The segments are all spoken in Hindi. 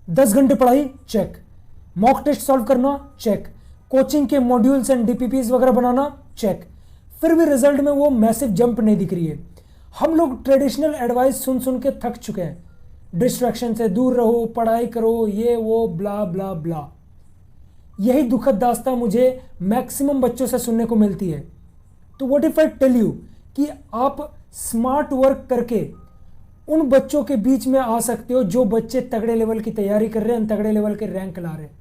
10 घंटे पढ़ाई, चेक। मॉक टेस्ट सॉल्व करना, चेक। कोचिंग के मॉड्यूल्स एंड डीपीपीज वगैरह बनाना, चेक। फिर भी रिजल्ट में वो मैसिव जंप नहीं दिख रही है। हम लोग ट्रेडिशनल एडवाइस सुन सुन के थक चुके हैं। डिस्ट्रैक्शन से दूर रहो, पढ़ाई करो, ये वो ब्ला ब्ला ब्ला। यही दुखद दास्तां मुझे मैक्सिमम बच्चों से सुनने को मिलती है। तो what if I tell you कि आप स्मार्ट वर्क करके उन बच्चों के बीच में आ सकते हो जो बच्चे तगड़े लेवल की तैयारी कर रहे हैं, तगड़े लेवल के रैंक ला रहे हैं।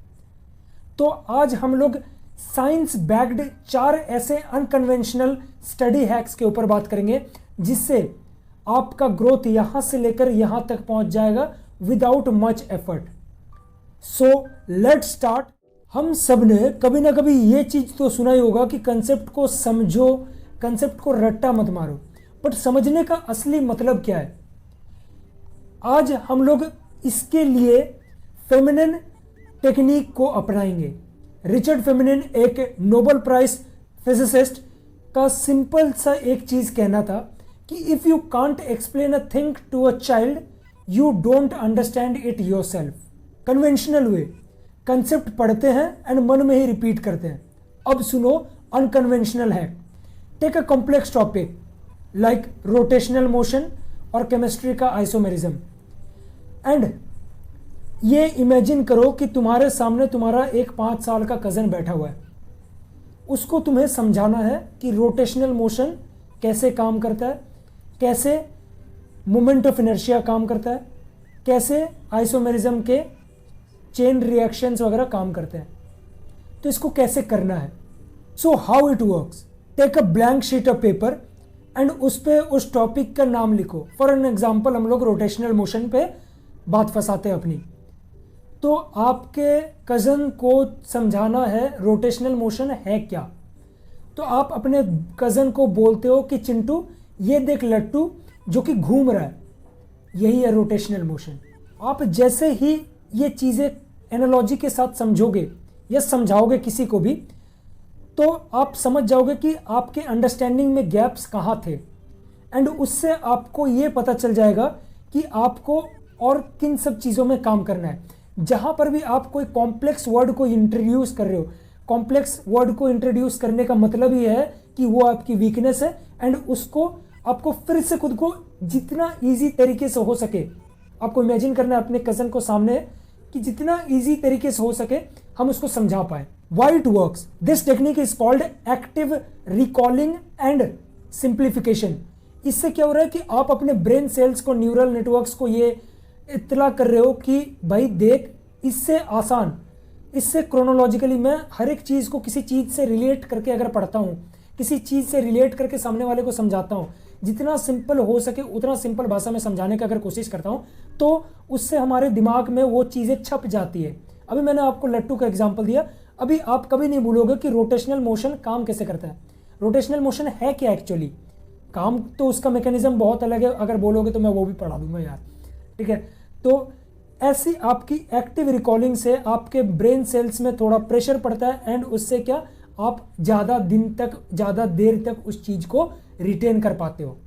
तो आज हम लोग साइंस बैक्ड 4 ऐसे अनकन्वेंशनल स्टडी हैक्स के ऊपर बात करेंगे जिससे आपका ग्रोथ यहां से लेकर यहां तक पहुंच जाएगा without much effort. So let's start. हम सब ने कभी ना कभी ये चीज तो सुना ही होगा कि कंसेप्ट को समझो, कंसेप्ट को रट्टा मत मारो। बट समझने का असली मतलब क्या है? आज हम लोग इसके लिए फेमिनिन टेक्निक को अपनाएंगे। रिचर्ड फेमिनिन एक नोबेल प्राइज फिजिसिस्ट का सिंपल सा एक चीज कहना था कि if you can't explain a thing to a child you don't understand it yourself. Conventional way concept पढ़ते हैं एंड मन में ही रिपीट करते हैं। अब सुनो अनकन्वेंशनल है। Take a complex topic like rotational motion और केमिस्ट्री का आइसोमेरिज्म एंड ये इमेजिन करो कि तुम्हारे सामने तुम्हारा एक 5 साल का कजन बैठा हुआ है। उसको तुम्हें समझाना है कि रोटेशनल मोशन कैसे काम करता है, कैसे मोमेंट ऑफ इनर्शिया काम करता है, कैसे आइसोमेरिज्म के चेन रिएक्शंस वगैरह काम करते हैं। तो इसको कैसे करना है? So how it works, take a blank sheet of paper and उस पे उस टॉपिक का नाम लिखो। फॉर एन एग्जाम्पल हम लोग रोटेशनल मोशन पे बात फंसाते हैं अपनी। तो आपके कज़न को समझाना है रोटेशनल मोशन है क्या। तो आप अपने कज़न को बोलते हो कि चिंटू ये देख लट्टू जो कि घूम रहा है, यही है रोटेशनल मोशन। आप जैसे ही ये चीज़ें एनालॉजी के साथ समझोगे या समझाओगे किसी को भी तो आप समझ जाओगे कि आपके अंडरस्टैंडिंग में गैप्स कहाँ थे एंड उससे आपको ये पता चल जाएगा कि आपको और किन सब चीज़ों में काम करना है। जहाँ पर भी आप कोई कॉम्प्लेक्स वर्ड को इंट्रोड्यूस कर रहे हो, कॉम्प्लेक्स वर्ड को इंट्रोड्यूस करने का मतलब ये है कि वो आपकी वीकनेस है एंड उसको आपको फिर से खुद को जितना ईजी तरीके से हो सके आपको इमेजिन करना है अपने कज़न को सामने कि जितना ईजी तरीके से हो सके हम उसको समझा पाए। Why it works? This technique is called active recalling and simplification. इससे क्या हो रहा है कि आप अपने ब्रेन सेल्स को, न्यूरल नेटवर्क्स को ये इत्तला कर रहे हो कि भाई देख, इससे आसान, इससे क्रोनोलॉजिकली मैं हर एक चीज़ को किसी चीज़ से रिलेट करके अगर पढ़ता हूँ, किसी चीज़ से रिलेट करके सामने वाले को समझाता हूँ, जितना सिंपल हो सके उतना सिंपल भाषा में समझाने की अगर कोशिश करता हूँ तो उससे हमारे दिमाग में वो चीज़ें छप जाती है। अभी मैंने आपको लट्टू का एग्जाम्पल दिया। अभी आप कभी नहीं भूलोगे कि रोटेशनल मोशन काम कैसे करता है। रोटेशनल मोशन है क्या एक्चुअली? काम तो उसका मैकेनिज्म बहुत अलग है, अगर बोलोगे तो मैं वो भी पढ़ा दूंगा यार, ठीक है। तो ऐसी आपकी एक्टिव रिकॉलिंग से आपके ब्रेन सेल्स में थोड़ा प्रेशर पड़ता है एंड उससे क्या आप ज़्यादा दिन तक, ज़्यादा देर तक उस चीज़ को रिटेन कर पाते हो।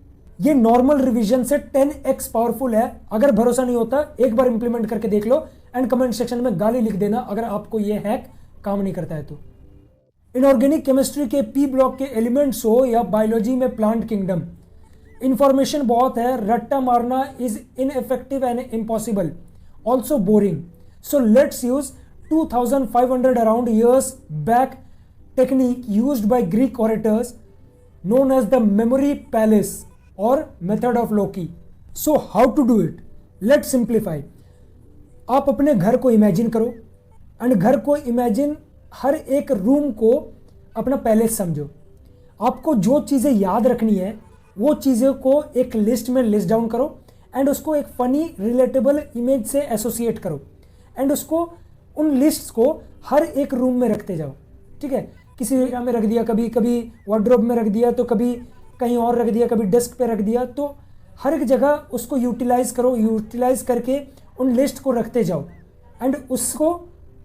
ये नॉर्मल रिवीजन से 10x पावरफुल है। अगर भरोसा नहीं होता एक बार इंप्लीमेंट करके देख लो एंड कमेंट सेक्शन में गाली लिख देना अगर आपको ये हैक काम नहीं करता है तो। इनऑर्गेनिक केमिस्ट्री के पी ब्लॉक के एलिमेंट्स हो या बायोलॉजी में प्लांट किंगडम, इंफॉर्मेशन बहुत है, रट्टा मारना is ineffective and impossible, also boring. So let's use 2500 around years back technique used by Greek orators known as the memory palace or method of Loki. So how to do it? Let's simplify. आप अपने घर को इमेजिन करो एंड घर को इमेजिन, हर एक रूम को अपना पैलेस समझो। आपको जो चीज़ें याद रखनी है वो चीज़ों को एक लिस्ट में लिस्ट डाउन करो एंड उसको एक फनी रिलेटेबल इमेज से एसोसिएट करो एंड उसको, उन लिस्ट्स को हर एक रूम में रखते जाओ, ठीक है। किसी एरिया में रख दिया, कभी कभी वार्डरोब में रख दिया, तो कभी कहीं और रख दिया, कभी डेस्क पे रख दिया। तो हर एक जगह उसको यूटिलाइज करो, यूटिलाइज करके उन लिस्ट को रखते जाओ एंड उसको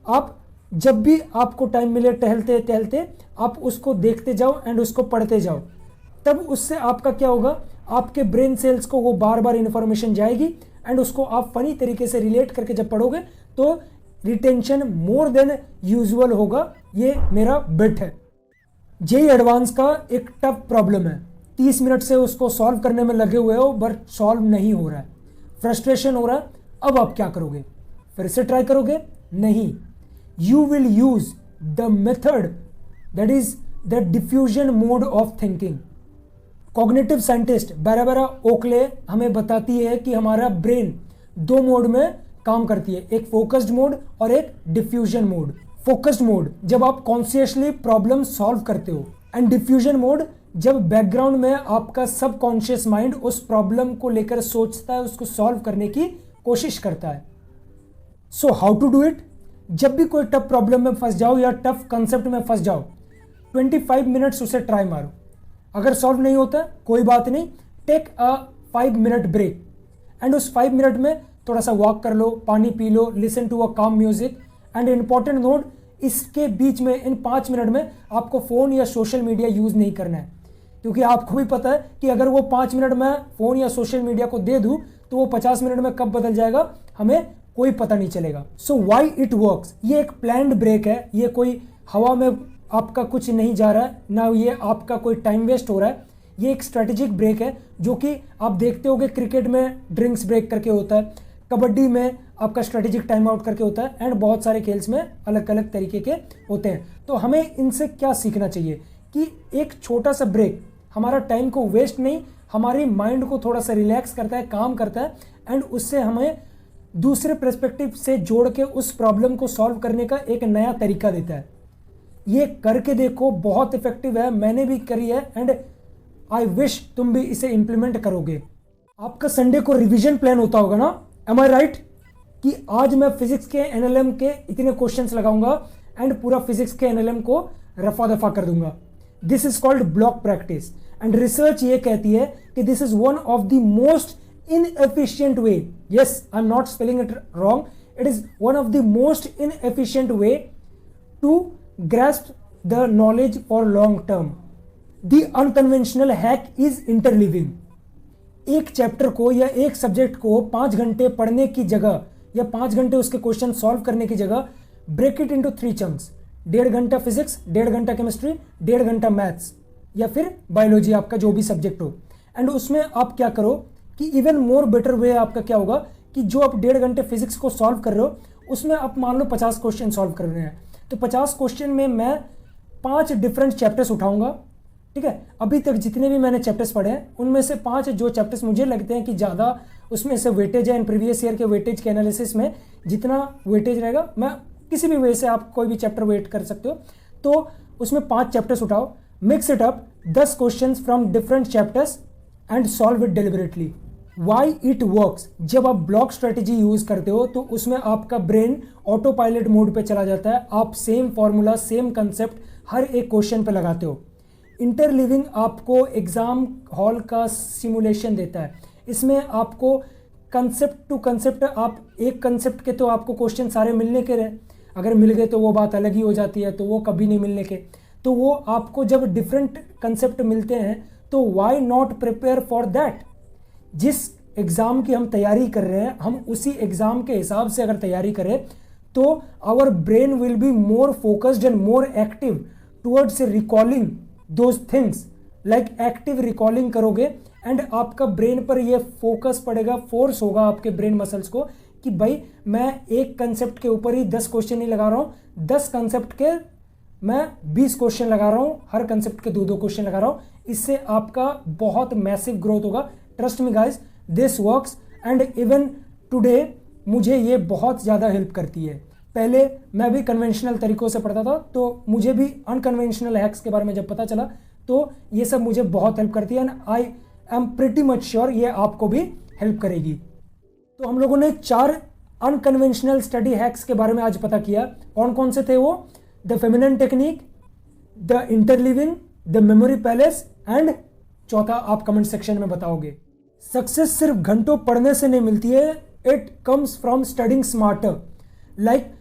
आप जब भी आपको टाइम मिले टहलते टहलते आप उसको देखते जाओ एंड उसको पढ़ते जाओ। तब उससे आपका क्या होगा, आपके ब्रेन सेल्स को वो बार बार इंफॉर्मेशन जाएगी एंड उसको आप फनी तरीके से रिलेट करके जब पढ़ोगे तो रिटेंशन मोर देन यूजुअल होगा, ये मेरा बेट है। जेईई एडवांस का एक टफ प्रॉब्लम है, 30 मिनट से उसको सॉल्व करने में लगे हुए हो बट सॉल्व नहीं हो रहा है, फ्रस्ट्रेशन हो रहा है। अब आप क्या करोगे? फिर से ट्राई करोगे? नहीं, you will use the method that is the diffusion mode of thinking. Cognitive scientist Barbara Oakley हमें बताती है कि हमारा ब्रेन 2 मोड में काम करती है, एक फोकस्ड मोड और एक डिफ्यूजन मोड। फोकस्ड मोड जब आप कॉन्शियसली प्रॉब्लम सॉल्व करते हो, एंड डिफ्यूजन मोड जब बैकग्राउंड में आपका सबकॉन्शियस माइंड उस प्रॉब्लम को लेकर सोचता है, उसको सॉल्व करने की कोशिश करता है। So how to do it? जब भी कोई टफ प्रॉब्लम में फंस जाओ या टफ कंसेप्ट में फंस जाओ, 25 मिनट्स उसे ट्राई मारो। अगर सॉल्व नहीं होता कोई बात नहीं, take a 5 minute break and उस 5 मिनट में थोड़ा सा वॉक कर लो, पानी पी लो, listen to a calm music. And important note, इसके बीच में इन 5 मिनट में आपको फोन या सोशल मीडिया यूज नहीं करना है, क्योंकि आपको भी पता है कि अगर वो 5 मिनट में फोन या सोशल मीडिया को दे दूं तो वो 50 मिनट में कब बदल जाएगा हमें कोई पता नहीं चलेगा। सो व्हाई इट वर्क्स, ये एक प्लान्ड ब्रेक है, ये कोई हवा में आपका कुछ नहीं जा रहा है, ना ये आपका कोई टाइम वेस्ट हो रहा है। ये एक स्ट्रेटेजिक ब्रेक है जो कि आप देखते होगे क्रिकेट में ड्रिंक्स ब्रेक करके होता है, कबड्डी में आपका स्ट्रेटेजिक टाइम आउट करके होता है, एंड बहुत सारे खेल्स में अलग अलग तरीके के होते हैं। तो हमें इनसे क्या सीखना चाहिए कि एक छोटा सा ब्रेक हमारा टाइम को वेस्ट नहीं, हमारी माइंड को थोड़ा सा रिलैक्स करता है, काम करता है, एंड उससे हमें दूसरे पर्सपेक्टिव से जोड़ के उस प्रॉब्लम को सॉल्व करने का एक नया तरीका देता है। ये करके देखो, बहुत इफेक्टिव है, मैंने भी करी है, एंड आई विश तुम भी इसे इंप्लीमेंट करोगे। आपका संडे को रिवीजन प्लान होता होगा ना, एम आई राइट? कि आज मैं फिजिक्स के एनएलएम के इतने क्वेश्चंस लगाऊंगा एंड पूरा फिजिक्स के एनएलएम को रफा दफा कर दूंगा। This is called block practice, and research ये कहती है कि this is one of the most inefficient way, yes, I'm not spelling it wrong, it is one of the most inefficient way to grasp the knowledge for long term. The unconventional hack is interleaving. एक चैप्टर को या एक सब्जेक्ट को 5 घंटे पढ़ने की जगह या 5 घंटे उसके क्वेश्चन सॉल्व करने की जगह ब्रेक इट इनटू 3 चंक्स। 1.5 घंटा फिजिक्स, 1.5 घंटा केमिस्ट्री, 1.5 घंटा मैथ्स या फिर बायोलॉजी, आपका जो भी सब्जेक्ट हो। एंड उसमें आप क्या करो कि इवन मोर बेटर वे आपका क्या होगा कि जो आप 1.5 घंटे फिजिक्स को सॉल्व कर रहे हो उसमें आप मान लो 50 क्वेश्चन सॉल्व कर रहे हैं, तो 50 क्वेश्चन में मैं 5 डिफरेंट चैप्टर्स उठाऊंगा। ठीक है, अभी तक जितने भी मैंने चैप्टर्स पढ़े हैं उनमें से 5 जो चैप्टर्स मुझे लगते हैं कि ज़्यादा उसमें से वेटेज है, एंड प्रीवियस ईयर के वेटेज के एनालिसिस में जितना वेटेज रहेगा, मैं किसी भी वे से आप कोई भी चैप्टर वेट कर सकते हो, तो उसमें 5 चैप्टर्स उठाओ, mix it up, 10 question from different chapters and solve it deliberately. Why it works, जब आप ब्लॉक स्ट्रेटेजी यूज करते हो तो उसमें आपका ब्रेन ऑटो पायलट मोड पे चला जाता है, आप सेम फॉर्मूला, सेम कंसेप्ट हर एक क्वेश्चन पे लगाते हो। इंटरलिविंग आपको एग्जाम हॉल का सिमुलेशन देता है, इसमें आपको कंसेप्ट टू कंसेप्ट, आप एक कंसेप्ट के तो आपको क्वेश्चन सारे मिलने के रहे, अगर मिल गए तो वो बात अलग ही हो जाती है, तो वो कभी नहीं मिलने के, तो वो आपको जब डिफरेंट कंसेप्ट मिलते हैं तो why not prepare for that. जिस एग्ज़ाम की हम तैयारी कर रहे हैं, हम उसी एग्ज़ाम के हिसाब से अगर तैयारी करें तो our brain will be more focused and more active towards recalling those things, like active recalling करोगे, एंड आपका ब्रेन पर ये फोकस पड़ेगा, फोर्स होगा आपके ब्रेन मसल्स को कि भाई मैं एक कंसेप्ट के ऊपर ही 10 क्वेश्चन नहीं लगा रहा हूँ, 10 कंसेप्ट के मैं 20 क्वेश्चन लगा रहा हूँ, हर कंसेप्ट के 2-2 क्वेश्चन लगा रहा हूँ। इससे आपका बहुत मैसिव ग्रोथ होगा। Trust me guys, this works, and even today मुझे ये बहुत ज़्यादा हेल्प करती है। पहले मैं भी कन्वेंशनल तरीकों से पढ़ता था, तो मुझे भी अनकन्वेंशनल हैक्स के बारे में जब पता चला तो ये सब मुझे बहुत हेल्प करती है, and I am pretty much sure ये आपको भी हेल्प करेगी। तो हम लोगों ने 4 अनकन्वेंशनल स्टडी हैक्स के बारे में आज पता किया। कौन कौन से थे वो? The Feynman technique, the interleaving, the memory palace, and चौथा आप कमेंट सेक्शन में बताओगे। सक्सेस सिर्फ घंटों पढ़ने से नहीं मिलती है, it comes from studying smarter. Like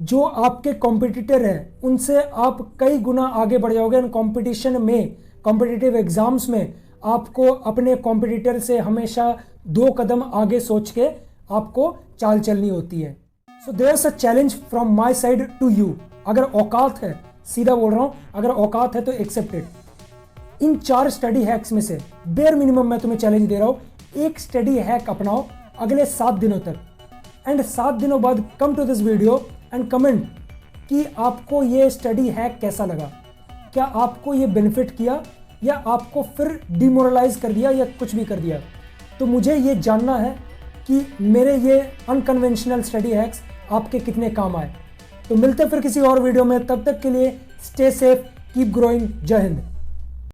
जो आपके कॉम्पिटिटर है उनसे आप कई गुना आगे बढ़ जाओगे, एंड कॉम्पिटिशन में, कॉम्पिटिटिव एग्जाम्स में आपको अपने कॉम्पिटिटर से हमेशा 2 कदम आगे सोच के आपको चाल चलनी होती है। So there's a challenge from my side to you. अगर औकात है, सीधा बोल रहा हूं, अगर औकात है तो एक्सेप्ट इट। इन 4 स्टडी हैक्स में से बेयर मिनिमम मैं तुम्हें चैलेंज दे रहा हूं, एक स्टडी हैक अपनाओ अगले 7 दिनों तक, एंड 7 दिनों बाद come to this video and comment कि आपको ये स्टडी हैक कैसा लगा। क्या आपको ये बेनिफिट किया या आपको फिर डिमोरलाइज कर दिया या कुछ भी कर दिया। तो मुझे ये जानना है कि मेरे ये अनकन्वेंशनल स्टडी हैक्स आपके कितने काम आए। तो मिलते हैं फिर किसी और वीडियो में, तब तक के लिए स्टे सेफ, कीप ग्रोइंग, जय हिंद।